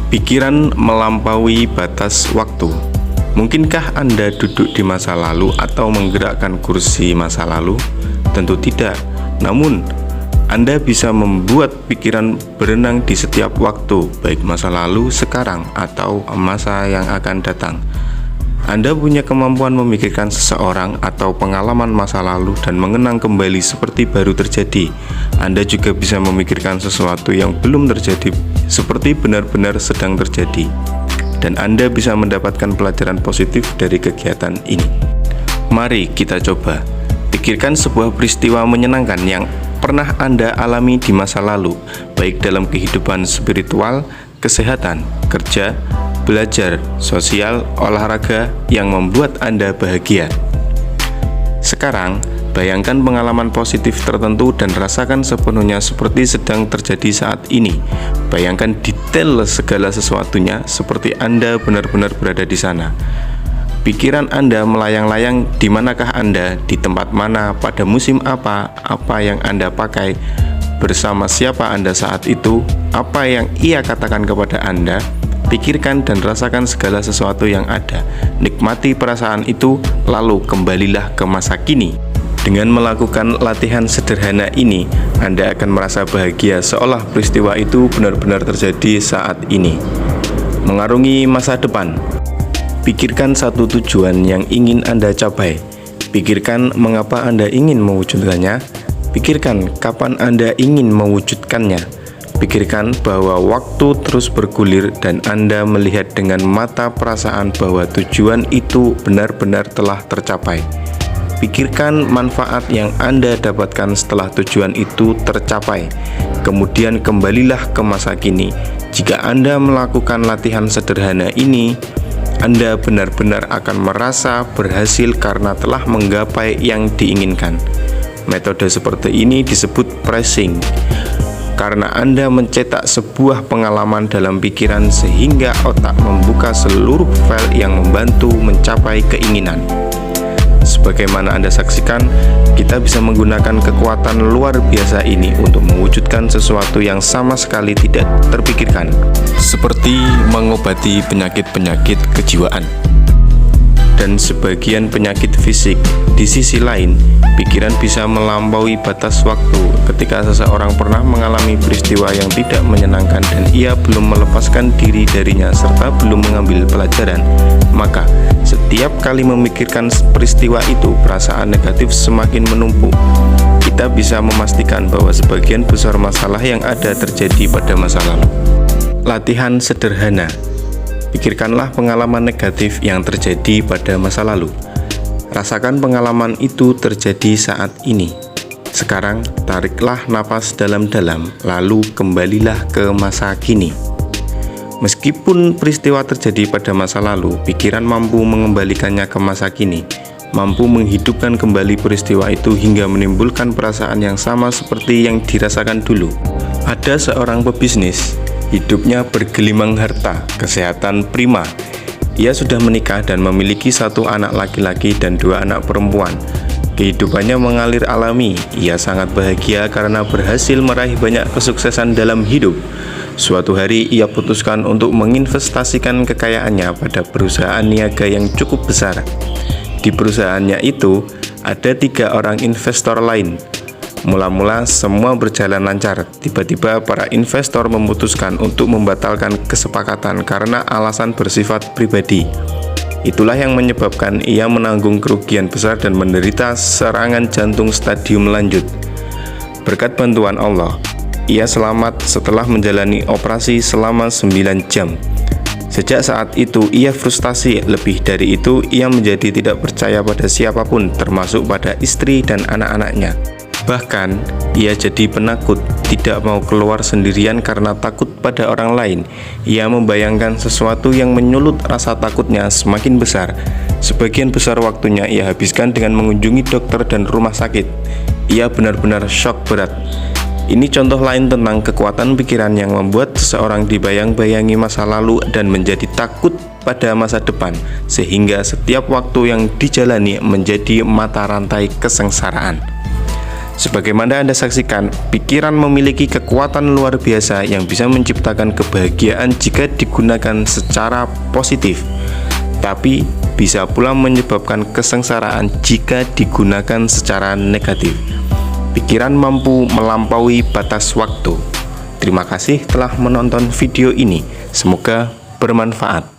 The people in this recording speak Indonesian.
Pikiran melampaui batas waktu. Mungkinkah Anda duduk di masa lalu atau menggerakkan kursi masa lalu? Tentu tidak. Namun, Anda bisa membuat pikiran berenang di setiap waktu, baik masa lalu, sekarang, atau masa yang akan datang. Anda punya kemampuan memikirkan seseorang atau pengalaman masa lalu dan mengenang kembali seperti baru terjadi. Anda juga bisa memikirkan sesuatu yang belum terjadi seperti benar-benar sedang terjadi. Dan Anda bisa mendapatkan pelajaran positif dari kegiatan ini. Mari kita coba. Pikirkan sebuah peristiwa menyenangkan yang pernah Anda alami di masa lalu, baik dalam kehidupan spiritual, kesehatan, kerja, belajar, sosial, olahraga yang membuat Anda bahagia. Sekarang, bayangkan pengalaman positif tertentu dan rasakan sepenuhnya seperti sedang terjadi saat ini. Bayangkan detail segala sesuatunya seperti Anda benar-benar berada di sana. Pikiran Anda melayang-layang, di manakah Anda, di tempat mana, pada musim apa yang Anda pakai, bersama siapa Anda saat itu, apa yang ia katakan kepada Anda. Pikirkan dan rasakan segala sesuatu yang ada. Nikmati perasaan itu, lalu kembalilah ke masa kini. Dengan melakukan latihan sederhana ini, Anda akan merasa bahagia seolah peristiwa itu benar-benar terjadi saat ini. Mengarungi masa depan. Pikirkan satu tujuan yang ingin Anda capai. Pikirkan mengapa Anda ingin mewujudkannya. Pikirkan kapan Anda ingin mewujudkannya. Pikirkan bahwa waktu terus bergulir dan Anda melihat dengan mata perasaan bahwa tujuan itu benar-benar telah tercapai. Pikirkan manfaat yang Anda dapatkan setelah tujuan itu tercapai. Kemudian kembalilah ke masa kini. Jika Anda melakukan latihan sederhana ini, Anda benar-benar akan merasa berhasil karena telah menggapai yang diinginkan. Metode seperti ini disebut pressing. Karena Anda mencetak sebuah pengalaman dalam pikiran sehingga otak membuka seluruh file yang membantu mencapai keinginan. Sebagaimana Anda saksikan, kita bisa menggunakan kekuatan luar biasa ini untuk mewujudkan sesuatu yang sama sekali tidak terpikirkan, seperti mengobati penyakit-penyakit kejiwaan dan sebagian penyakit fisik. Di sisi lain, pikiran bisa melampaui batas waktu. Ketika seseorang pernah mengalami peristiwa yang tidak menyenangkan dan ia belum melepaskan diri darinya serta belum mengambil pelajaran, maka setiap kali memikirkan peristiwa itu, perasaan negatif semakin menumpuk. Kita bisa memastikan bahwa sebagian besar masalah yang ada terjadi pada masa lalu. Latihan sederhana. Pikirkanlah pengalaman negatif yang terjadi pada masa lalu. Rasakan pengalaman itu terjadi saat ini. Sekarang, tariklah napas dalam-dalam, lalu kembalilah ke masa kini. Meskipun peristiwa terjadi pada masa lalu, pikiran mampu mengembalikannya ke masa kini, mampu menghidupkan kembali peristiwa itu hingga menimbulkan perasaan yang sama seperti yang dirasakan dulu. Ada seorang pebisnis. Hidupnya bergelimang harta, kesehatan prima. Ia sudah menikah dan memiliki satu anak laki-laki dan dua anak perempuan. Kehidupannya mengalir alami. Ia sangat bahagia karena berhasil meraih banyak kesuksesan dalam hidup. Suatu hari ia putuskan untuk menginvestasikan kekayaannya pada perusahaan niaga yang cukup besar. Di perusahaannya itu ada 3 orang investor lain. Mula-mula semua berjalan lancar. Tiba-tiba para investor memutuskan untuk membatalkan kesepakatan karena alasan bersifat pribadi. Itulah yang menyebabkan ia menanggung kerugian besar dan menderita serangan jantung stadium lanjut. Berkat bantuan Allah, ia selamat setelah menjalani operasi selama 9 jam. Sejak saat itu ia frustasi. Lebih dari itu, ia menjadi tidak percaya pada siapapun, termasuk pada istri dan anak-anaknya. Bahkan, ia jadi penakut, tidak mau keluar sendirian karena takut pada orang lain. Ia membayangkan sesuatu yang menyulut rasa takutnya semakin besar. Sebagian besar waktunya ia habiskan dengan mengunjungi dokter dan rumah sakit. Ia benar-benar syok berat. Ini contoh lain tentang kekuatan pikiran yang membuat seseorang dibayang-bayangi masa lalu dan menjadi takut pada masa depan, sehingga setiap waktu yang dijalani menjadi mata rantai kesengsaraan. Sebagaimana Anda saksikan, pikiran memiliki kekuatan luar biasa yang bisa menciptakan kebahagiaan jika digunakan secara positif, tapi bisa pula menyebabkan kesengsaraan jika digunakan secara negatif. Pikiran mampu melampaui batas waktu. Terima kasih telah menonton video ini. Semoga bermanfaat.